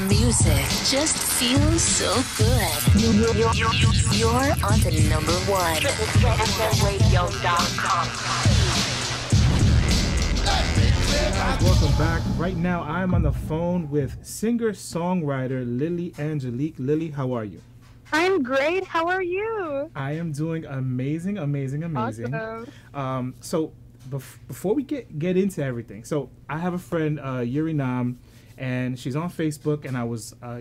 Music just feels so good. You're on to number one. Radio.com. Guys, welcome back. Right now, I'm on the phone with singer-songwriter Lilly Anjelique. Lilly, how are you? I'm great. How are you? I am doing amazing. Awesome. So before we get into everything, so I have a friend, Yuri Nam, and she's on Facebook, and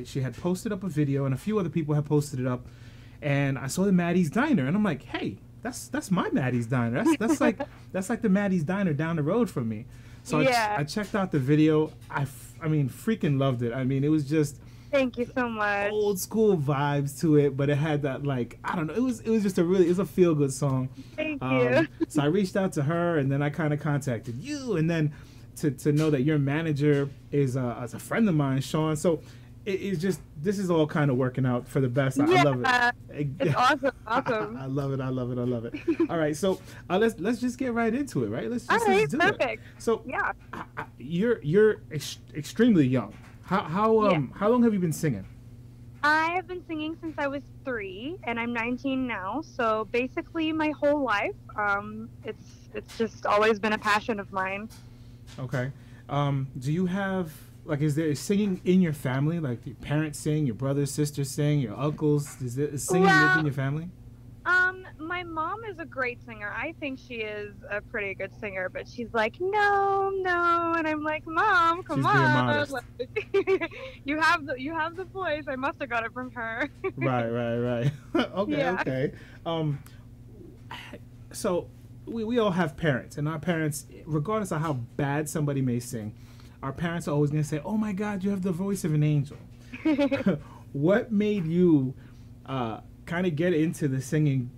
she had posted up a video, and a few other people had posted it up, and I saw the Maddies Diner, and I'm like, hey, that's my Maddies Diner. That's like the Maddies Diner down the road from me. So yeah. I checked out the video. I mean, freaking loved it. I mean, it was just thank you so much. Old school vibes to it, but it had that, like, I don't know. It was just it was a feel good song. Thank you. So I reached out to her, and then I kind of contacted you, and then to know that your manager is a friend of mine, Sean. So it's just, this is all kind of working out for the best. I love it. It's awesome. I love it. All right, so let's just get right into it, right? Let's do perfect. it. So yeah, you're extremely young. How long have you been singing? I have been singing since I was 3, and I'm 19 now. So basically, my whole life, it's just always been a passion of mine. Okay. Do you have, like, is there singing in your family? Like, your parents sing, your brothers, sisters sing, your uncles? Is singing live in your family? My mom is a great singer. I think she is a pretty good singer, but she's like, no, and I'm like, Mom, come on. Like, you have the voice. I must have got it from her. Right. Okay. So we all have parents, and our parents, regardless of how bad somebody may sing, our parents are always going to say, oh my God, you have the voice of an angel. What made you kind of get into the singing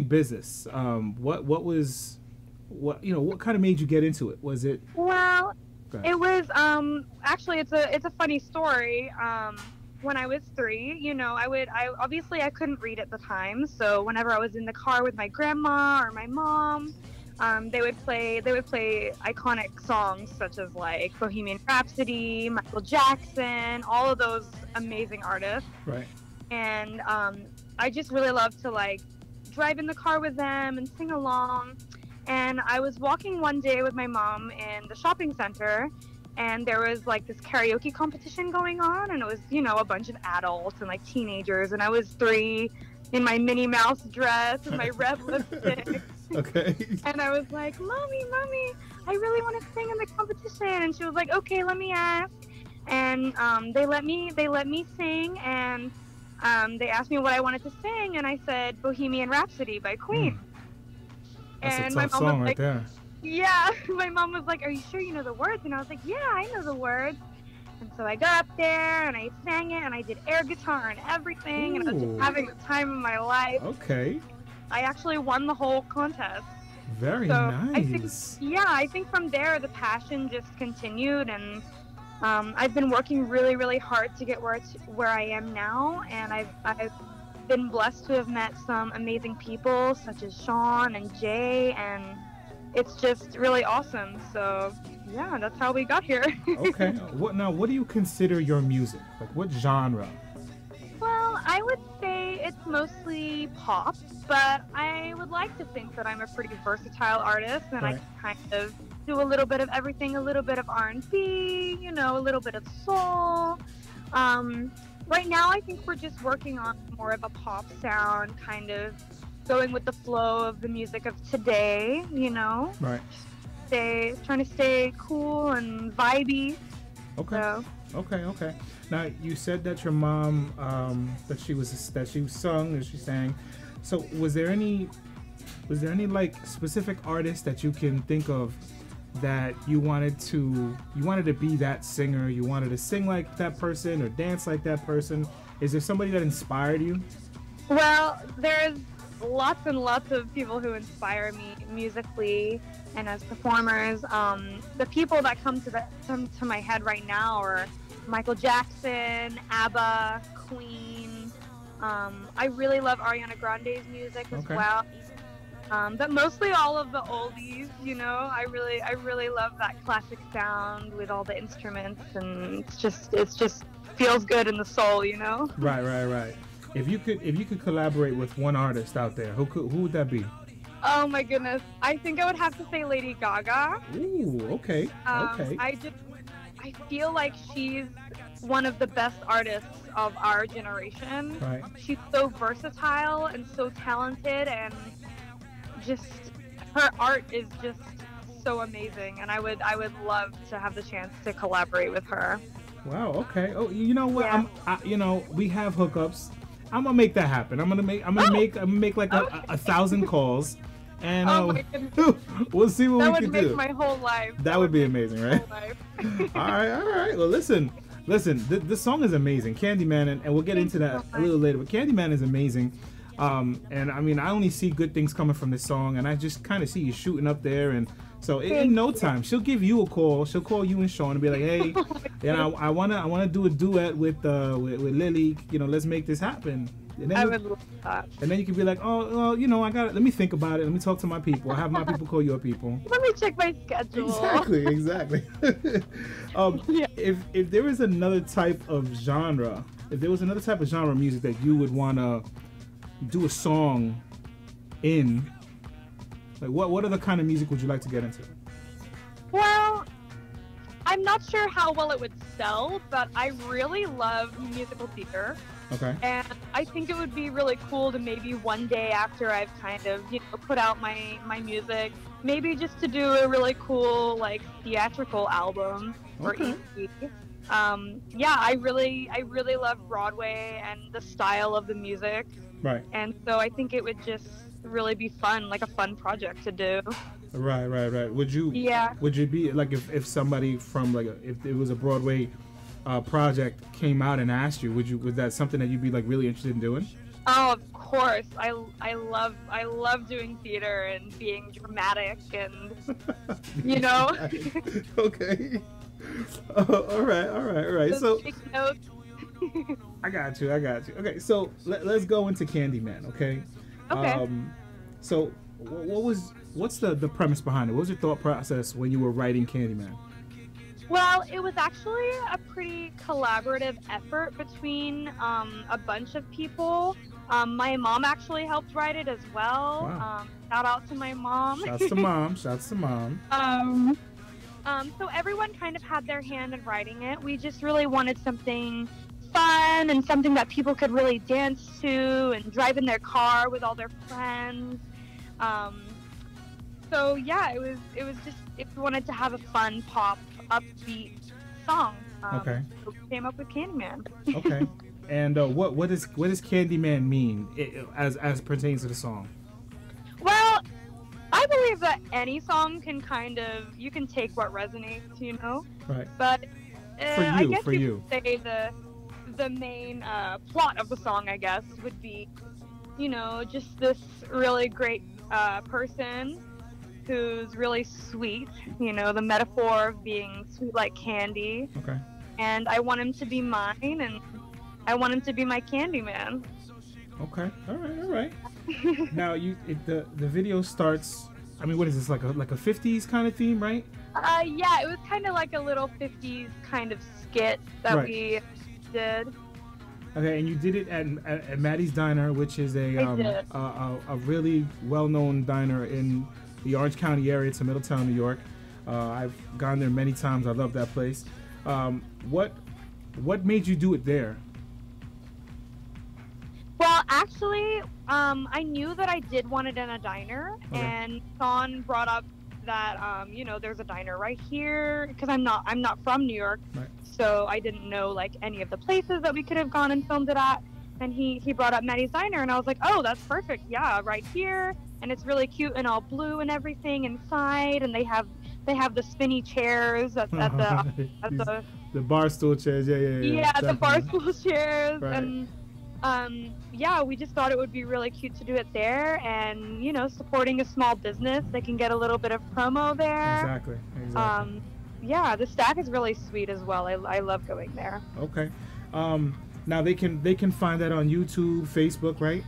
business? What kind of made you get into it? Was it? Well, it was actually it's a funny story. When I was 3, I couldn't read at the time, so whenever I was in the car with my grandma or my mom, they would play iconic songs such as like Bohemian Rhapsody, Michael Jackson, all of those amazing artists. Right. And I just really loved to like drive in the car with them and sing along. And I was walking one day with my mom in the shopping center, and there was like this karaoke competition going on, and it was, a bunch of adults and like teenagers, and I was 3 in my Minnie Mouse dress and my red lipstick. Okay. And I was like, Mommy, I really want to sing in the competition. And she was like, okay, let me ask. And they let me sing, and they asked me what I wanted to sing, and I said Bohemian Rhapsody by Queen. That's and a my tough mom song was right like, there. yeah, my mom was like, are you sure you know the words? And I was like, yeah, I know the words. And so I got up there and I sang it, and I did air guitar and everything. Ooh. And I was just having the time of my life. Okay. I actually won the whole contest. Very so nice. I think from there the passion just continued, and I've been working really, really hard to get where I am now, and I've been blessed to have met some amazing people such as Sean and Jay, and it's just really awesome. So yeah, that's how we got here. Okay. What do you consider your music? Like, what genre? Well, I would say it's mostly pop, but I would like to think that I'm a pretty versatile artist, and Right. I can kind of do a little bit of everything, a little bit of R&B, a little bit of soul. Right now, I think we're just working on more of a pop sound, kind of going with the flow of the music of today, Right. Trying to stay cool and vibey. Okay. So. Okay. Now, you said that your mom, that she sang. So was there any like specific artist that you can think of that you wanted to be that singer, you wanted to sing like that person or dance like that person? Is there somebody that inspired you? Well, there's lots and lots of people who inspire me musically and as performers. The people that come to my head right now are Michael Jackson, ABBA, Queen. I really love Ariana Grande's music as well. But mostly all of the oldies, you know. I really love that classic sound with all the instruments, and it's just feels good in the soul, you know. Right. If you could collaborate with one artist out there, who would that be? Oh my goodness, I think I would have to say Lady Gaga. Ooh, okay. I feel like she's one of the best artists of our generation. Right. She's so versatile and so talented, and just her art is just so amazing, and I would love to have the chance to collaborate with her. Wow. Okay. Oh, you know what? Yeah. We have hookups. I'm gonna make that happen. I'm gonna make like a 1,000 calls, and Oh my goodness. we'll see what That we would can make do. my whole life. That would be amazing, right? Life. all right. Well, listen. This song is amazing, Candyman, and we'll get into that a little later. But Candyman is amazing, and I mean, I only see good things coming from this song, and I just kind of see you shooting up there, and so in no time, she'll give you a call. She'll call you and Sean and be like, "Hey, I wanna do a duet with Lilly. You know, let's make this happen." And then I would love that. And then you can be like, "Oh, well, you know, let me think about it. Let me talk to my people. I have my people call your people." Let me check my schedule. Exactly. Yeah. If there was another type of genre, of music that you would want to do a song in, like what other kind of music would you like to get into? Well, I'm not sure how well it would sell, but I really love musical theater. Okay. And I think it would be really cool to maybe one day after I've kind of, put out my music, maybe just to do a really cool, like, theatrical album or EP. Yeah, I really love Broadway and the style of the music. Right. And so I think it would just really be fun, like a fun project to do. Right. Would you be like if somebody from like if it was a Broadway project came out and asked you, was that something that you'd be like really interested in doing? Oh, of course. I love doing theater and being dramatic and Okay. All right. So take notes. I got you. Okay, so let's go into Candyman. Okay. Okay. So what's the premise behind it? What was your thought process when you were writing Candyman? Well, it was actually a pretty collaborative effort between a bunch of people. My mom actually helped write it as well. Wow. Shout out to my mom. Shouts to mom. So everyone kind of had their hand in writing it. We just really wanted something fun and something that people could really dance to and drive in their car with all their friends. So yeah, it was just, if we wanted to have a fun pop upbeat song. Okay. So we came up with Candyman. Okay. And what does Candyman mean as pertains to the song? Well, I believe that any song can you can take what resonates, Right. But I guess for you. could say the main plot of the song, I guess, would be, just this really great person who's really sweet, the metaphor of being sweet like candy. Okay. And I want him to be mine, and I want him to be my Candyman. Okay. All right. Now the video starts. I mean, what is this, like a 50s kind of theme, right? Yeah, it was kind of like a little 50s kind of skit that we did. Okay, and you did it at Maddies Diner, which is a really well-known diner in the Orange County area. It's in Middletown, New York. I've gone there many times. I love that place. What made you do it there? Well, actually, I knew that I did want it in a diner, and Sean brought up that there's a diner right here, because I'm not from New York, right. So I didn't know like any of the places that we could have gone and filmed it at. And he brought up Maddies Diner, and I was like, oh, that's perfect. Yeah, right here. And it's really cute and all blue and everything inside. And they have the spinny chairs at the bar stool chairs. Yeah, the bar stool chairs. Right. And we just thought it would be really cute to do it there, and supporting a small business, they can get a little bit of promo there. Exactly. The staff is really sweet as well. I love going there. Okay. Now they can find that on YouTube, Facebook, right?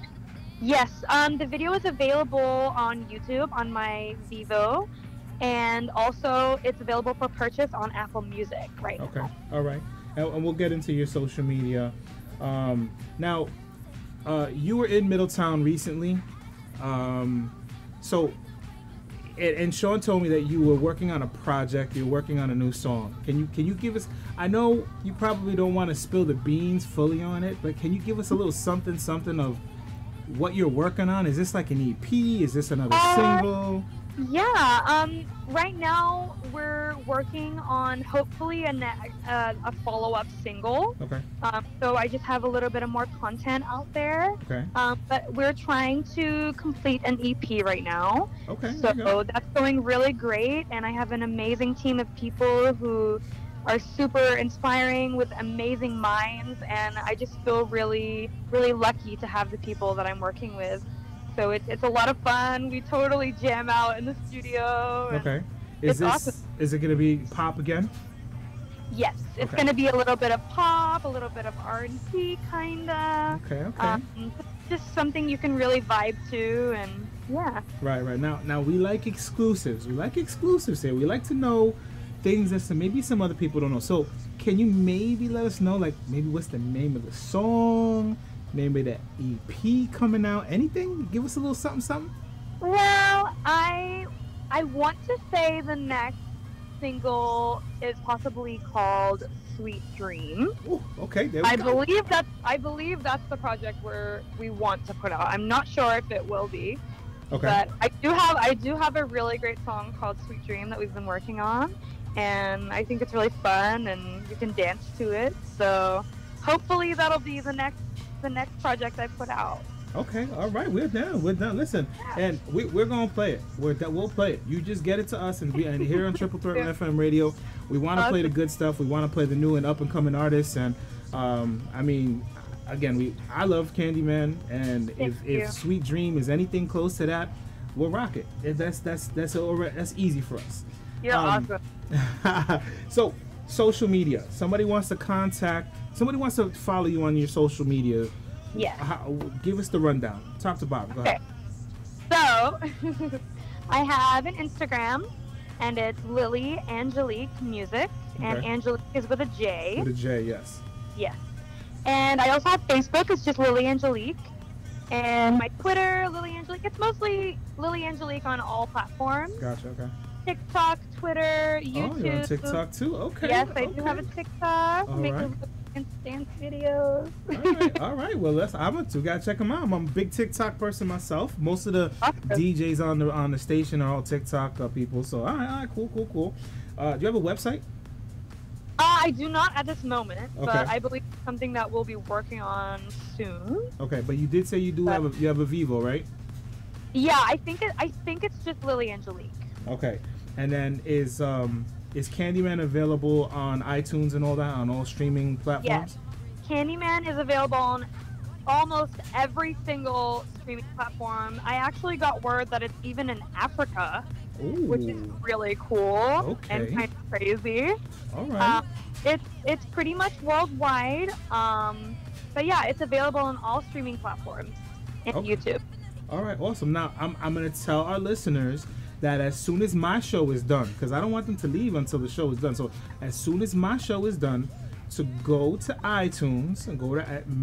Yes, the video is available on YouTube on my Vivo, and also it's available for purchase on Apple Music right Okay, now. all right, and we'll get into your social media. Now, you were in Middletown recently, so. And Sean told me that you were working on a project. You're working on a new song. Can you give us? I know you probably don't want to spill the beans fully on it, but can you give us a little something of what you're working on? Is this like an EP? Is this another single? Yeah. Right now we're working on hopefully a follow-up single. Okay. So I just have a little bit of more content out there. Okay. But we're trying to complete an EP right now. Okay. So that's going really great, and I have an amazing team of people who are super inspiring with amazing minds, and I just feel really, really lucky to have the people that I'm working with. So it's a lot of fun. We totally jam out in the studio. Okay. Awesome. Is it gonna be pop again? Yes, it's gonna be a little bit of pop, a little bit of R&B, kinda. Okay. Just something you can really vibe to, and yeah. Right. Now we like exclusives. We like exclusives here. We like to know things that maybe some other people don't know. So can you maybe let us know, like, maybe what's the name of the song? Maybe the EP coming out? Anything? Give us a little something. Well, I want to say the next single is possibly called Sweet Dream. Ooh, okay, there we I go. believe that's the project where we want to put out. I'm not sure if it will be. Okay. But I do have a really great song called Sweet Dream that we've been working on, and I think it's really fun and you can dance to it. So hopefully that'll be the next project I put out. Okay, all right, we're done. Listen, and we're gonna play it. We'll play it. You just get it to us, and here on Triple Threat FM Radio, we want to play the good stuff. We want to play the new and up and coming artists. And I mean, again, I love Candyman, and if Sweet Dream is anything close to that, we'll rock it. That's easy for us. You're awesome. So, social media. Somebody wants to follow you on your social media. Yeah. Give us the rundown. Top to bottom. Go ahead. So, I have an Instagram, and it's Lilly Anjelique Music, and Angelique is with a J. With a J, yes. Yes. And I also have Facebook. It's just Lilly Anjelique. And my Twitter, Lilly Anjelique. It's mostly Lilly Anjelique on all platforms. Gotcha. Okay. TikTok, Twitter, YouTube. Oh, you're on TikTok too? Okay. Yes, I do have a TikTok. Make dance videos. All right. Well, we gotta check them out. I'm a big TikTok person myself. Most of the DJs on the station are all TikTok people. So, all right, cool. Do you have a website? I do not at this moment, but I believe it's something that we'll be working on soon. Okay, but you did say you have a Vivo, right? Yeah, I think it's just Lilly Anjelique. Okay, and then is Candyman available on iTunes and all that, on all streaming platforms? Yes, Candyman is available on almost every single streaming platform. I actually got word that it's even in Africa. Ooh. Which is really cool and kind of crazy. All right. It's pretty much worldwide. But yeah, it's available on all streaming platforms and YouTube. All right, awesome. Now I'm gonna tell our listeners that as soon as my show is done, because I don't want them to leave until the show is done. So as soon as my show is done, to go to iTunes and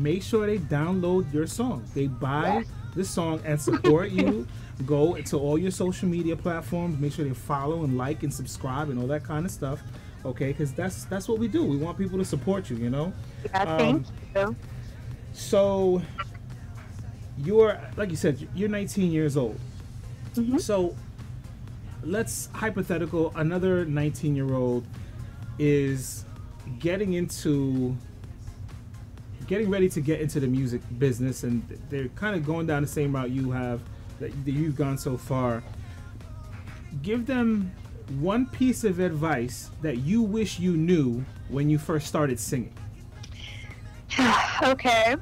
make sure they download your song. They buy the song and support you. Go to all your social media platforms. Make sure they follow and like and subscribe and all that kind of stuff. Okay, because that's what we do. We want people to support you. You know. Yeah, thank you. So you're, like you said, you're 19 years old. Mm-hmm. So let's hypothetical. Another 19-year-old is getting ready to get into the music business, and they're kind of going down the same route you have, that you've gone so far. Give them one piece of advice that you wish you knew when you first started singing. Okay.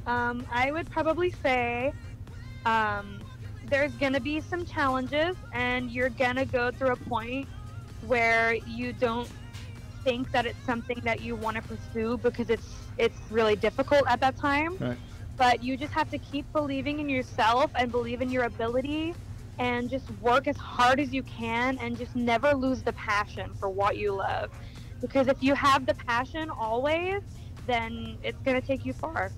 I would probably say there's gonna be some challenges, and you're gonna go through a point where you don't think that it's something that you want to pursue because it's really difficult at that time. Right. but you just have to keep believing in yourself and believe in your ability and just work as hard as you can and just never lose the passion for what you love. Because if you have the passion always, then it's going to take you far.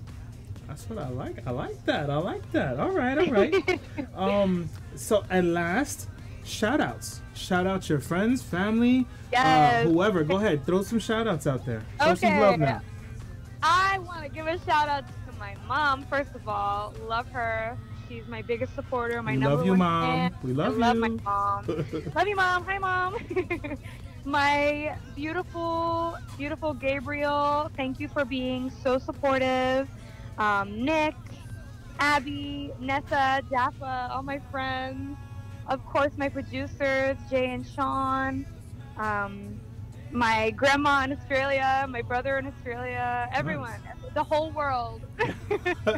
That's what I like. I like that. I like that. All right, all right. So at last, shout outs. Shout out your friends, family, Yes. whoever. Go ahead. Throw some shout outs out there. Show some Okay. love now. I want to give a shout out to my mom, first of all. Love her. She's my biggest supporter, my We number love you, one Mom. fan. We love I love you. my mom. Love you, Mom. Hi, Mom. My beautiful, beautiful Gabriel. Thank you for being so supportive. Nick, Abby, Nessa, Jaffa, all my friends. Of course, my producers, Jay and Sean. My grandma in Australia, my brother in Australia, everyone, the whole world.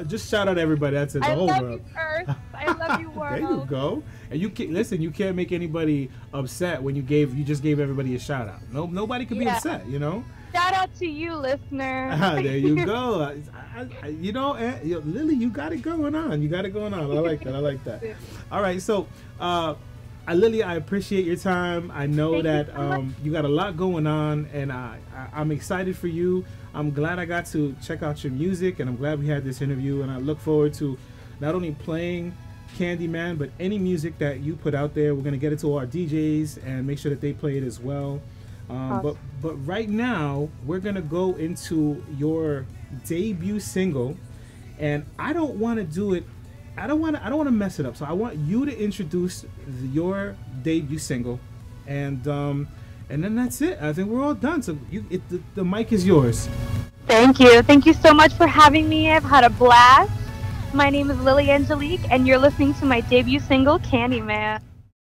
Just shout out everybody. That's it. The I whole love world. you, Earth. I love you, world. There you go. And you can listen. You can't make anybody upset when you just gave everybody a shout out. No, nobody could be Yeah. upset. You know. Shout out to you, listener. There you go. You know, Lily, you got it going on. You got it going on. I like that. I like that. All right. So, Lily, I appreciate your time. I know Thank you that so much. you got a lot going on, and I'm excited for you. I'm glad I got to check out your music, and I'm glad we had this interview. And I look forward to not only playing Candyman, but any music that you put out there. We're gonna get it to our DJs and make sure that they play it as well. Awesome. But right now we're gonna go into your debut single, and I don't want to do it. I don't want to mess it up. So I want you to introduce your debut single, and then that's it. I think we're all done. So the mic is yours. Thank you. Thank you so much for having me. I've had a blast. My name is Lilly Anjelique, and you're listening to my debut single, Candyman.